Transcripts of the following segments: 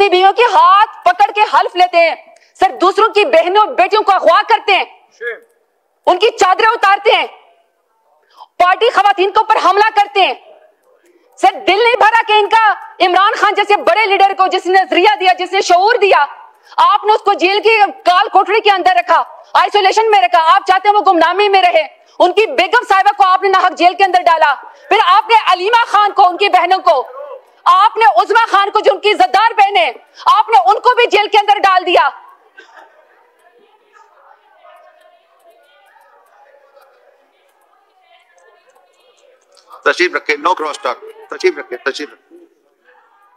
अपनी बीवियों के हाथ पकड़ के हल्फ लेते हैं, सर दूसरों की बहनों बेटियों को अगवा करते हैं, उनकी चादरें उतारते हैं, पार्टी खवातीन के ऊपर हमला करते हैं। सर दिल नहीं भरा कि इनका इमरान खान जैसे बड़े लीडर को जिसने नजरिया दिया, जिसने शऊर दिया, आपने उसको जेल की काल कोठरी के अंदर रखा, आइसोलेशन में रखा। आप चाहते हैं वो गुमनामी में रहे। उनकी बेगम साहिबा को आपने नाहक जेल के अंदर डाला। फिर आपने अलीमा खान को, उनकी बहनों को, आपने उज़मा खान को जो उनकी इज्जतदार बहन है, आपने उनको भी जेल के अंदर डाल दिया। तशरीफ रखे, नो क्रॉस टॉक, तशरीफ रखे, तशरीफ रखे।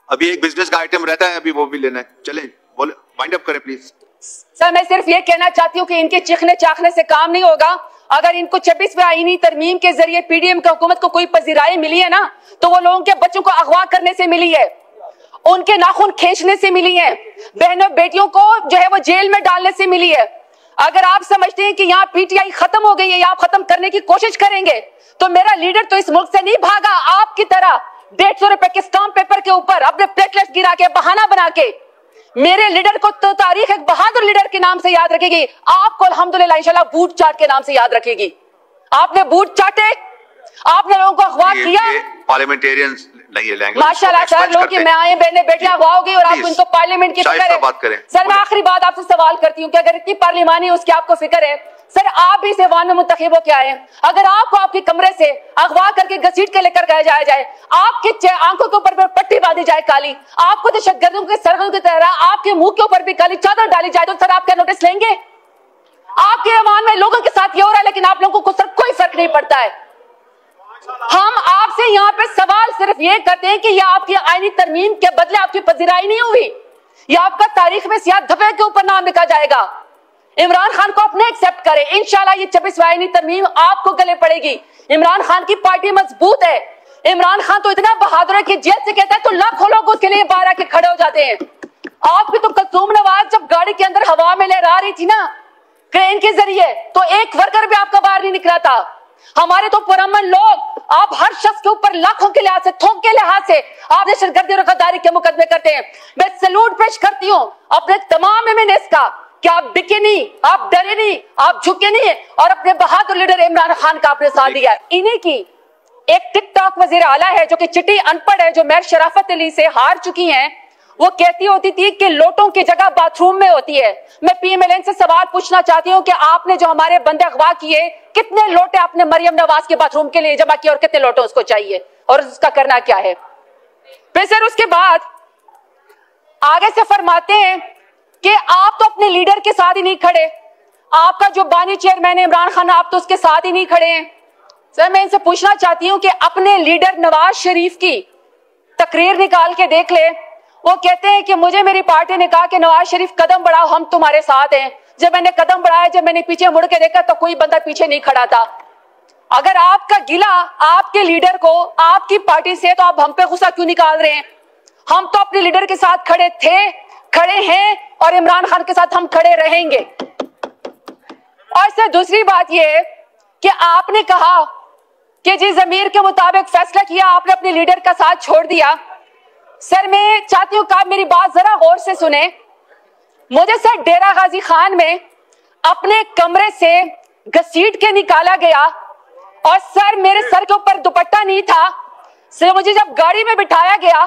अभी एक बिजनेस का आइटम रहता है, अभी वो भी लेना है। चलें, बोले, वाइंड अप करें प्लीज। सर मैं सिर्फ ये कहना चाहती हूँ कि इनके चीखने चाखने से काम नहीं होगा। अगर इनको 26वें आईनी तरमीम के जरिए पीडीएम की हुकूमत को कोई पजीराई मिली है ना, तो वो लोगों के बच्चों को अगवा करने से मिली है, उनके नाखून खींचने से मिली है, बहनों बेटियों को जो है वो जेल में डालने से मिली है। अगर आप समझते हैं कि यहाँ पीटीआई खत्म हो गई है या आप खत्म करने की कोशिश करेंगे, तो मेरा लीडर तो इस मुल्क से नहीं भागा आपकी तरह 150 रुपए के स्टाम्प पेपर के ऊपर अपने प्लेटलेट्स गिरा के, बहाना बना के। मेरे लीडर को तो तारीख एक बहादुर लीडर के नाम से याद रखेगी, आपको अल्हम्दुलिल्लाह इंशाल्लाह बूट चाट के नाम से याद रखेगी। आपने बूट चाटे, आपने लोगों को अगवा किया। पार्लियामेंटेरियंस नहीं है, माशाल्लाह सर, लोग की मैं आए बहने बेटियां अगवा होगी और आप इनको पार्लियामेंट की फिक्र है। सर मैं आखिरी बात आपसे सवाल करती हूँ कि अगर इतनी पार्लिमानी उसकी आपको फिक्र है, सर आप भी इस ऐवान में मुंतखब होके आए, अगर आपको आपके कमरे से अगवा करके घसीट के लेकर गया जाए, आपकी आंखों के ऊपर पट्टी बांधी जाए काली, आपको दहशतगर्दों के सरगों की तरह आपके मुंह के ऊपर भी काली चादर डाली जाए, तो सर आप क्या नोटिस लेंगे? आपके ऐवान में लोगों के साथ ये हो रहा है, लेकिन आप लोगों को सर कोई फर्क नहीं पड़ता है। हम आपसे यहाँ पे सवाल सिर्फ ये करते हैं कि यह आपकी आईनी तरमीम के बदले आपकी पजीराई नहीं हुई, यह आपका तारीख में सियाह धब्बे के ऊपर नाम लिखा जाएगा। इमरान खान को अपने एक्सेप्ट करें, इंशाल्लाह ये 26वीं आईनी तरमीम आपको गले पड़ेगी। इमरान खान की पार्टी मजबूत है। इमरान खान तो इतना बहादुर है कि जेल से कहता है तो लाखों लोग उसके लिए बाहर आके खड़े हो जाते हैं। आपकी तो कलसूम नवाज जब गाड़ी के अंदर हवा में लहरा रही थी ना क्रेन के जरिए, तो एक वर्कर भी आपका बाहर नहीं निकला था। हमारे तो पुरअमन लोग, आप हर शख्स के ऊपर लाखों के लिहाज से, थोक के लिहाज से आप दहशतगर्दी और गद्दारी के मुकदमे करते हैं। मैं सैल्यूट पेश करती हूँ अपने तमाम एमएनएस का कि आप बिके नहीं, आप डरे नहीं, आप झुके नहीं, और अपने बहादुर लीडर इमरान खान का आपने साथ दिया। इन्हीं की एक टिकटॉक वजीर आला है जो कि चिट्टी अनपढ़ है, जो मैर शराफत अली से हार चुकी हैं, वो कहती होती थी कि लोटों की जगह बाथरूम में होती है। मैं पीएमएलएन से सवाल पूछना चाहती हूँ कि आपने जो हमारे बंदे अगवा किए, कितने लोटे आपने मरियम नवाज के बाथरूम के लिए जमा किए और कितने लोटे उसको चाहिए और उसका करना क्या है? फिर सर उसके बाद आगे से फरमाते हैं कि आप तो अपने लीडर के साथ ही नहीं खड़े, आपका जो बानी चेयरमैन है इमरान खान, आप तो उसके साथ ही नहीं खड़े हैं। सर मैं इनसे पूछना चाहती हूँ कि अपने लीडर नवाज शरीफ की तकरीर निकाल के देख ले। वो कहते हैं कि मुझे मेरी पार्टी ने कहा कि नवाज शरीफ कदम बढ़ाओ, हम तुम्हारे साथ हैं। जब मैंने कदम बढ़ाया, जब मैंने पीछे मुड़ के देखा तो कोई बंदा पीछे नहीं खड़ा था। अगर आपका गिला आपके लीडर को, आपकी पार्टी से, तो आप हम पे गुस्सा क्यों निकाल रहे हैं? हम तो अपने लीडर के साथ खड़े थे, खड़े हैं और इमरान खान के साथ हम खड़े रहेंगे। और सर दूसरी बात यह है कि आपने कहा कि जी ज़मीर के मुताबिक फैसला किया, आपने अपने लीडर का साथ छोड़ दिया। सर मैं चाहती हूँ कि आप मेरी बात जरा गौर से सुने। मुझे सर डेरा गाजी खान में अपने कमरे से घसीट के निकाला गया और सर मेरे सर के ऊपर दुपट्टा नहीं था। सर मुझे जब गाड़ी में बिठाया गया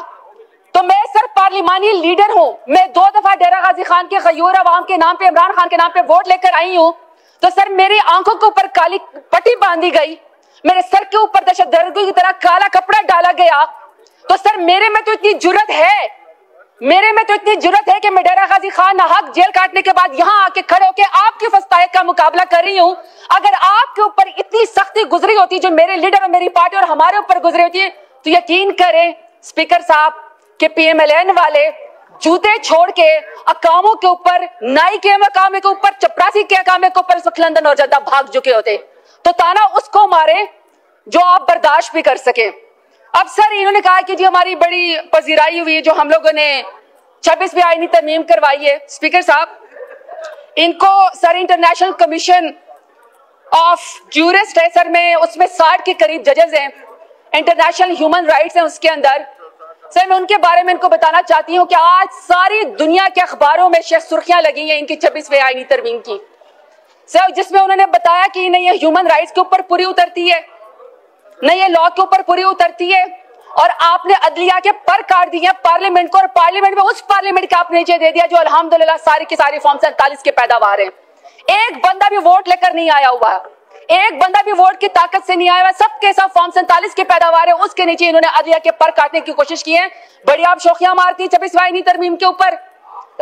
तो मैं सर पार्लिमानी लीडर हूँ, मैं 2 दफा डेरा गाजी खान के गयूर अवाम के नाम पे, इमरान खान के नाम पे वोट लेकर आई हूँ। तो सर मेरी आंखों के ऊपर काली पट्टी बांधी गई, मेरे सर के ऊपर दहशतगर्दी की तरह काला कपड़ा डाला गया। तो सर मेरे में तो इतनी जुर्रत है, मेरे में तो इतनी जुर्रत है कि मैं डेरा गाजी खान नाहक जेल काटने के बाद यहाँ आके खड़े होकर आपकी फस्तायत का मुकाबला कर रही हूँ। अगर आपके ऊपर इतनी सख्ती गुजरी होती जो मेरे लीडर और मेरी पार्टी और हमारे ऊपर गुजरी होती है, तो यकीन करें स्पीकर साहब कि पीएमएलएन वाले जूते छोड़ के अकामों के ऊपर, नाई के मकामे के ऊपर, चपरासी के अकामे के ऊपर इस वक्त लंदन और जद्दा भाग चुके होते। तो ताना उसको मारे जो आप बर्दाश्त भी कर सके। अब सर इन्होंने कहा कि जी हमारी बड़ी पजीराई हुई है, जो हम लोगों ने 26वीं आईनी तरमीम करवाई है। स्पीकर साहब इनको sir international commission of jurist है सर, में उसमें 60 के करीब जजेस हैं, इंटरनेशनल ह्यूमन राइट्स हैं उसके अंदर। सर मैं उनके बारे में इनको बताना चाहती हूँ कि आज सारी दुनिया के अखबारों में सुर्खियां लगी हैं इनकी 26वीं आईनी तरमीम की, सर, जिसमें उन्होंने बताया कि न ये ह्यूमन राइट्स के ऊपर पूरी उतरती है, न ये लॉ के ऊपर पूरी उतरती है, और आपने अदलिया के पर काट दिए पार्लियामेंट को, और पार्लियामेंट में उस पार्लियामेंट का आपने नीचे दे दिया जो अल्हम्दुलिल्लाह सारी की सारी फॉर्म 47 के पैदावार हैं। एक बंदा भी वोट लेकर नहीं आया हुआ, एक बंदा भी वोट की ताकत से नहीं आया हुआ, सबके सब फॉर्म 47 के पैदावार है, उसके नीचे इन्होंने अदलिया के पर काटने की कोशिश की है। बड़ी आप शोखियां मारती 26वीं आईनी तरमीम के ऊपर।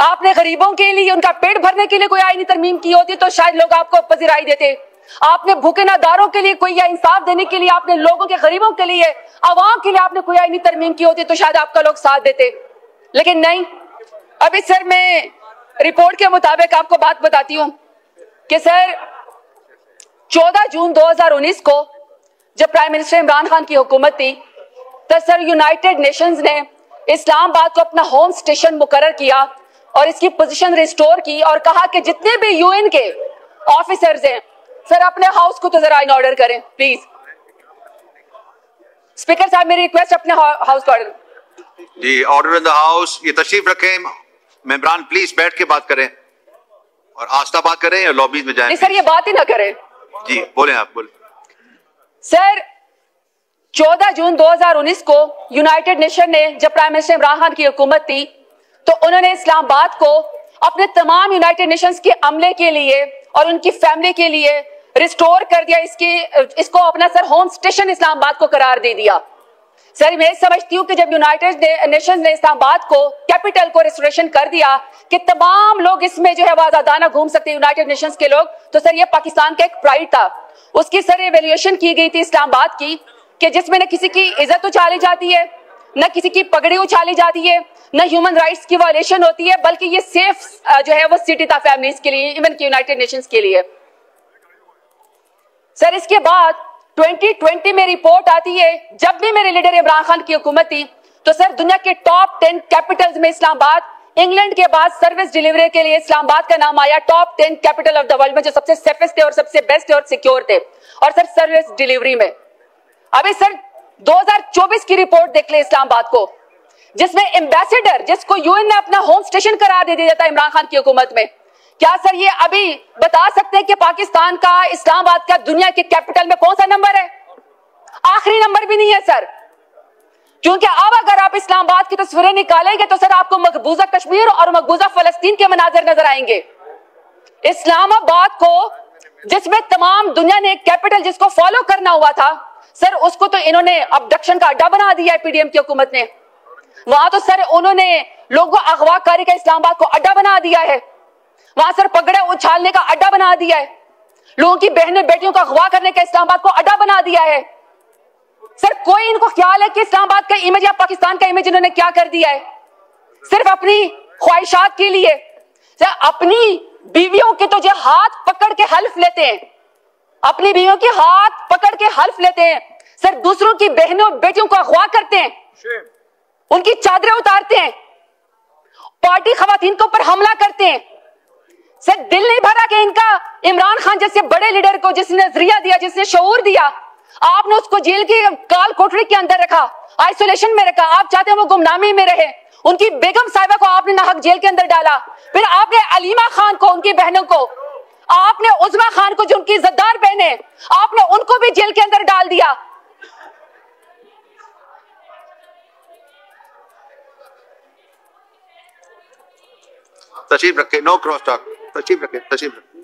आपने गरीबों के लिए, उनका पेट भरने के लिए कोई आईनी तरमीम की होती तो शायद लोग आपको पजीराई देते। आपने भूखे नादारों के लिए कोई, या इंसाफ देने के लिए आपने लोगों के, गरीबों के लिए, अवाम के लिए आपने कोई आईनी तरमीम की होती तो शायद आपका लोग साथ देते, लेकिन नहीं। अभी सर मैं रिपोर्ट के मुताबिक आपको बात बताती हूँ कि सर 14 जून 2019 को जब प्राइम मिनिस्टर इमरान खान की हुकूमत थी तो सर यूनाइटेड नेशंस ने इस्लामाबाद को अपना होम स्टेशन मुकर्रर किया और इसकी पोजीशन रिस्टोर की और कहा कि जितने भी यूएन के ऑफिसर्स हैं सर अपने हाउस को तो जरा इन ऑर्डर करें प्लीज। स्पीकर साहब मेरी रिक्वेस्ट अपने हाउस को ऑर्डर जी, ऑर्डर इन द हाउस। ये तशरीफ रखें, मेंबरान प्लीज बैठ के बात करें और आस्था बात करें या लॉबीज में जाएं। सर ये बात ही ना करें जी, बोले आप बोले। सर 14 जून 2019 को यूनाइटेड नेशन ने जब प्राइम मिनिस्टर इमरान खान की हुकूमत थी तो उन्होंने इस्लामाबाद को अपने तमाम यूनाइटेड नेशंस के अमले के लिए और उनकी फैमिली के लिए रिस्टोर कर दिया। इसको अपना सर होम स्टेशन इस्लामाबाद को करार दे दिया। सर मैं समझती हूँ कि जब यूनाइटेड नेशंस ने इस्लामाबाद को, कैपिटल को रिस्टोरेशन कर दिया कि तमाम लोग इसमें जो है वो आजादाना घूम सकते हैं यूनाइटेड नेशंस के लोग, तो सर ये पाकिस्तान का एक प्राइड था। उसकी सर एवेल्युएशन की गई थी इस्लामाबाद की कि जिसमें न किसी की इज्जत उछाली जाती है, न किसी की पगड़ी उछाली जाती है, न ह्यूमन राइट्स की वायलेशन होती है, बल्कि ये सेफ जो है वो सिटी था फैमिलीज के लिए, इवन कि यूनाइटेड नेशंस के लिए। सर इसके बाद 2020 में रिपोर्ट आती है, जब भी मेरे लीडर इमरान खान की हुकूमत थी तो सर दुनिया के टॉप 10 कैपिटल्स में इस्लामाबाद, इंग्लैंड के बाद सर्विस डिलीवरी के लिए इस्लामाबाद का नाम आया top 10 capital of the world में, जो सबसे सेफेस्ट थे और सबसे बेस्ट और सिक्योर थे, और सर सर्विस डिलीवरी में। अभी सर 2024 की रिपोर्ट देख ले इस्लामाबाद को, जिसमें एम्बेसडर, जिसको यूएन ने अपना होम स्टेशन करार दे दिया था इमरान खान की हुकूमत में, क्या सर ये अभी बता सकते हैं कि पाकिस्तान का, इस्लामाबाद का दुनिया के कैपिटल में कौन सा नंबर है? आखिरी नंबर भी नहीं है सर, क्योंकि अब अगर आप इस्लामाबाद की तस्वीरें निकालेंगे तो सर आपको मकबूजा कश्मीर और मकबूजा फलस्तीन के मनाजिर नजर आएंगे। इस्लामाबाद को, जिसमें तमाम दुनिया ने एक कैपिटल जिसको फॉलो करना हुआ था, सर उसको तो इन्होंने अबडक्शन का अड्डा बना दिया है पीडीएम की हुकूमत ने। वहां तो सर उन्होंने लोगों को अगवाकारी का इस्लामाबाद को अड्डा बना दिया है, वहां सर पगड़े उछालने का अड्डा बना दिया है, लोगों की बहनों बेटियों को अगवा करने का इस्लामाबाद को अड्डा बना दिया है। सर कोई इनको ख्याल है कि इस्लामाबाद का इमेज या पाकिस्तान का इमेज इन्होंने क्या कर दिया है? सिर्फ अपनी ख्वाहिशात के लिए सर अपनी बीवियों के तो जो हाथ पकड़ के हल्फ लेते हैं, अपनी बीवियों के हाथ पकड़ के हल्फ लेते हैं, सर दूसरों की बहनों बेटियों को अगवा करते हैं, उनकी चादरें उतारते हैं, पार्टी खवातीन के ऊपर हमला करते हैं। सर दिल नहीं भरा कि इनका इमरान खान जैसे बड़े लीडर को, जिसने नजरिया दिया, जिसने शऊर दिया, आपने उसको जेल की काल कोठरी के अंदर रखा, आइसोलेशन में रखा। आप चाहते हैं वो गुमनामी में रहे। उनकी बेगम साहिबा को आपने नाहक जेल के अंदर डाला, फिर आपने अलीमा खान को, उनकी बहनों को, आपने उज़मा खान को, जो उनकी इज्जतदार बहने, आपने उनको भी जेल के अंदर डाल दिया। तशरीफ रखे, नो क्रॉस टॉक, तशरीफ रखे, तशरीफ रखे।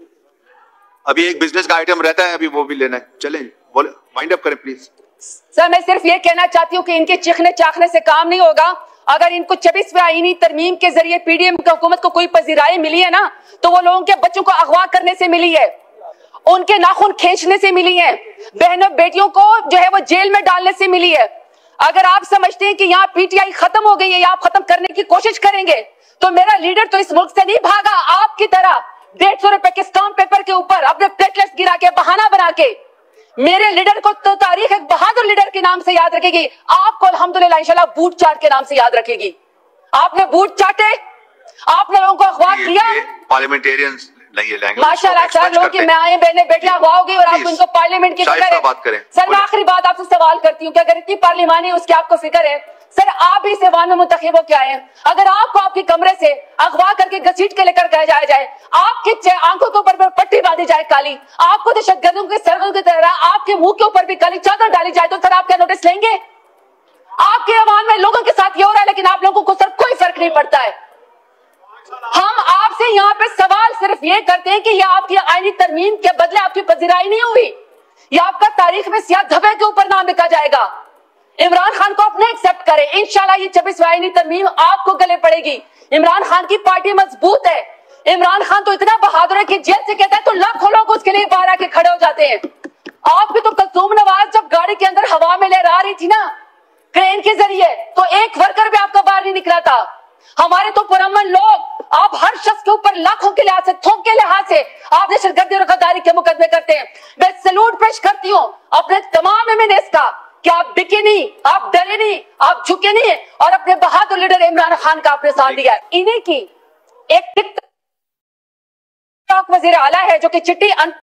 अभी एक बिजनेस का आइटम रहता है, अभी वो भी लेना है, चलें, बोले, वाइंड अप करें प्लीज। सर मैं सिर्फ ये कहना चाहती हूँ कि इनके चीखने चाखने से काम नहीं होगा। अगर इनको 26वीं आईनी तरमीम के जरिए पीडीएम की हुकूमत को कोई पजीराई मिली है ना, तो वो लोगों के बच्चों को अगवा करने से मिली है, उनके नाखून खींचने से मिली है, बहनों बेटियों को जो है वो जेल में डालने से मिली है। अगर आप समझते हैं कि यहाँ पीटीआई खत्म हो गई है या आप खत्म करने की कोशिश करेंगे, तो मेरा लीडर तो इस मुल्क से नहीं भागा आपकी तरह 150 रुपए के स्टाम्प पेपर के ऊपर अपने प्लेटलेट्स गिरा के, बहाना बना के। मेरे लीडर को तो तारीख एक बहादुर लीडर के नाम से याद रखेगी, आपको अल्हम्दुलिल्लाह इंशाल्लाह बूट चाट के नाम से याद रखेगी। आपने बूट चाटे, आपने लोगों को अगवा किया। पार्लियामेंटेरियंस नहीं लेंगे माशाल्लाह सर, लोगों की माएँ बहनें बेटियां अगवा होगी और आप उनको पार्लियामेंट की फिक्र है। बात करें। सर मैं आखिरी बात आपसे सवाल करती हूँ कि अगर इतनी पार्लिमानी उसकी आपको फिक्र है, सर आप भी इस ऐवान में मुंतखब हो के आए हैं। अगर आपको आपके कमरे से अगवा करके घसीट के लेकर गया जाए, आपकी आंखों के ऊपर पट्टी बांधी जाए काली, आपको दहशतगर्दों के सरगों की तरह आपके मुंह के ऊपर भी काली चादर डाली जाए, तो सर आप क्या नोटिस लेंगे? आपके ऐवान में लोगों के साथ ये हो रहा है, लेकिन आप लोगों को सर कोई फर्क नहीं पड़ता है। हम आपसे यहाँ पे सवाल सिर्फ ये करते हैं कि ये आपकी आईनी तरमीम के बदले आपकी पजीराई नहीं हुई, ये आपका तारीख में सियाह धब्बे के ऊपर नाम लिखा जाएगा। इमरान खान को अपने एक्सेप्ट करें, इंशाल्लाह ये 26वीं आईनी तरमीम आपको गले पड़ेगी। इमरान खान की पार्टी मजबूत है। इमरान खान तो इतना बहादुर है कि जेल से कहता है तो लाखों लोग उसके लिए बाहर आके खड़े हो जाते हैं। आपकी तो कलसूम नवाज जब गाड़ी के अंदर हवा में लहरा रही थी ना क्रेन के जरिए, तो एक वर्कर भी आपका बाहर नहीं निकला था। हमारे तो पुरअमन लोग, आप हर शख्स के ऊपर लाखों के लिहाज से, थोक के लिहाज से आप दहशतगर्दी और गद्दारी के मुकदमे करते हैं। मैं सैल्यूट पेश करती हूँ अपने तमाम एमएनएस का कि आप बिके नहीं, आप डरे नहीं, आप झुके नहीं और अपने बहादुर लीडर इमरान खान का आपने साथ दिया। इन्हीं की एक टिकटॉक वजीर आला है जो कि चिट्ठी